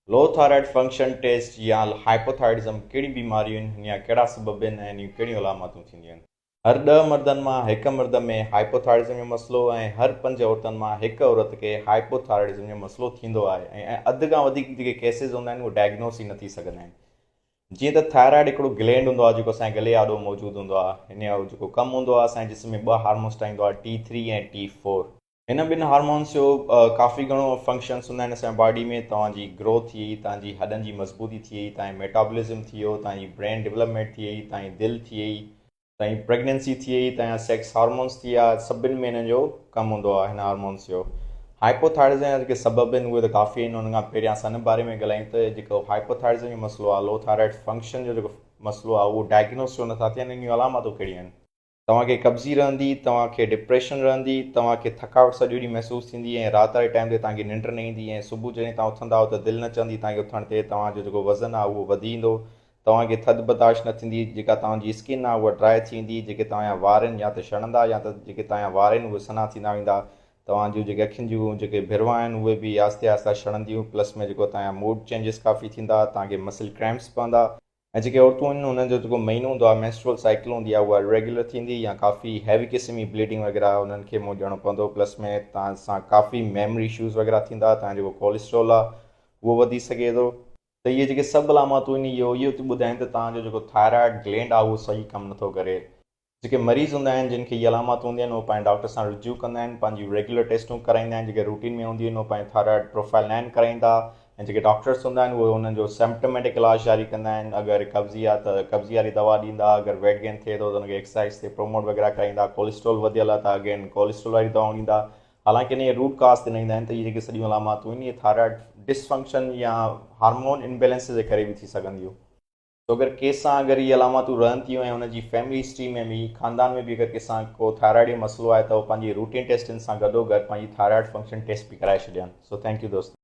लो thyroid function taste या hypothyroidism कहिड़ी बीमारियूं आहिनि या कहिड़ा सबब आहिनि ऐं कहिड़ियूं अलामतूं थींदियूं आहिनि। हर 10 मर्दनि मां हिकु मर्द में हाइपोथायरिज्म जो मसइलो ऐं हर 5 औरतुनि मां हिकु औरत खे हाइपोथायरिज्म जो मसइलो थींदो आहे ऐं अधु खां वधीक जेके केसिस हूंदा आहिनि उहे डायग्नोस ई न थी सघंदा आहिनि। जीअं त थायराइड हिकिड़ो ग्लैंड हूंदो आहे जेको असांजे गले आॾो मौजूदु हूंदो आहे। हिन जो जेको कमु हूंदो आहे असांजे जिस्म में 2 हार्मोन्स ठाहींदो आहे T3 ऐं T4। हिन ॿिनि हार्मोन्स जो काफ़ी घणो फंक्शन्स हूंदा आहिनि असांजी बॉडी में। तव्हांजी ग्रोथ थी वई, तव्हांजी हॾनि जी मज़बूती थी वई, तव्हांजी मेटाबॉलिज़म थी वियो, तव्हांजी ब्रेन डेवलपमेंट थी वई, तव्हांजी दिलि थी वई, तव्हांजी प्रेगनेंसी थी वई, तव्हांजा सेक्स हार्मोन्स थी विया। सभिनि में हिन जो कमु हूंदो आहे हिन हार्मोन्स जो। हाइपोथायरिज्म जा जेके सबब आहिनि उहे त काफ़ी आहिनि। हुन खां पहिरियां असां हिन बारे में ॻाल्हायूं त जेको हाइपोथायरिज्म जो मसइलो आहे, लो थायराइड फंक्शन जो जेको मसइलो आहे, उहो डायग्नोस छो नथा थियनि। इन जूं अलामतूं कहिड़ियूं आहिनि? तव्हांखे कब्ज़ी रहंदी, तव्हांखे डिप्रेशन रहंदी, तव्हांखे थकावट सॼो ॾींहुं महसूसु थींदी ऐं राति वारे टाइम ते तव्हांखे निंड न ईंदी ऐं सुबुह जॾहिं तव्हां उथंदा त दिलि न चवंदी तव्हांखे उथण ते। तव्हांजो जेको वज़न आहे उहो वधी ईंदो। तव्हांखे थधि बर्दाश्त न थींदी। जेका तव्हांजी स्किन आहे उहा ड्राई थी वेंदी। जेके तव्हांजा वार आहिनि या त सड़ंदा या त जेके तव्हांजा वार आहिनि उहे सना थींदा वेंदा। तव्हांजूं जेके अखियुनि जूं जेके भिरवा आहिनि उहे बि आहिस्ते आहिस्ते सड़ंदियूं। प्लस में जेको तव्हांजा मूड चेंजिस काफ़ी थींदा, तव्हांखे मसल क्रैम्प्स पवंदा। ऐं जेके औरतूं आहिनि उन्हनि जो जेको महीनो हूंदो आहे, मेंस्ट्रुअल साइकिल हूंदी आहे, उहा रेगुलर थींदी या काफ़ी हैवी क़िस्म जी ब्लीडिंग वग़ैरह उन्हनि खे मुंहुं ॾियणो पवंदो। प्लस में तव्हां सां काफ़ी मेमरी इशूज़ वग़ैरह थींदा। तव्हांजो जेको कोलेस्ट्रॉल आहे उहो वधी सघे थो। त इहे जेके सभु अलामतूं आहिनि इहो थी ॿुधाइनि त तव्हांजो जेको थायराइड ग्लैंड आहे उहो सही कमु नथो करे। जेके मरीज़ हूंदा आहिनि जिन खे इहे अलामत हूंदियूं आहिनि उहे पंहिंजे डॉक्टर सां रिव्यू कंदा आहिनि, पंहिंजी रेगुलर टेस्टूं कराईंदा आहिनि जेके रूटीन में हूंदियूं आहिनि। उहे पंहिंजी थायराइड प्रोफाइल 9 कराईंदा ऐं जेके डॉक्टर्स हूंदा आहिनि उहे हुननि जो सिम्पटमेटिक इलाज जारी कंदा आहिनि। अगरि कब्ज़ी आहे त कब्ज़ी वारी दवा ॾींदा। अगरि वेट गेन थिए थो त हुनखे एक्सरसाइज ते प्रोमोट वग़ैरह कराईंदा। कोलेस्ट्रॉल वधियल आहे त अगेन कोलेस्ट्रॉल वारी दवाऊं ॾींदा। हालांकि इन जे रूट काज़ ते न ईंदा आहिनि। त इहे जेके सॼियूं अलामतूं आहिनि इहे थायराइड डिसफंक्शन या हार्मोन इम्बेलेंस जे करे बि थी सघंदियूं। तो अगरि कंहिंसां अगरि इहे अलामतूं रहनि थियूं ऐं हुनजी फैमिली हिस्ट्री में बि, ख़ानदान में बि अगरि कंहिंसां को थायराइड जो मसइलो आहे त उहो पंहिंजी रूटीन टेस्टनि सां गॾोगॾु पंहिंजी थायराइड फंक्शन टेस्ट बि कराए छॾियनि। सो थैंक यू दोस्तों।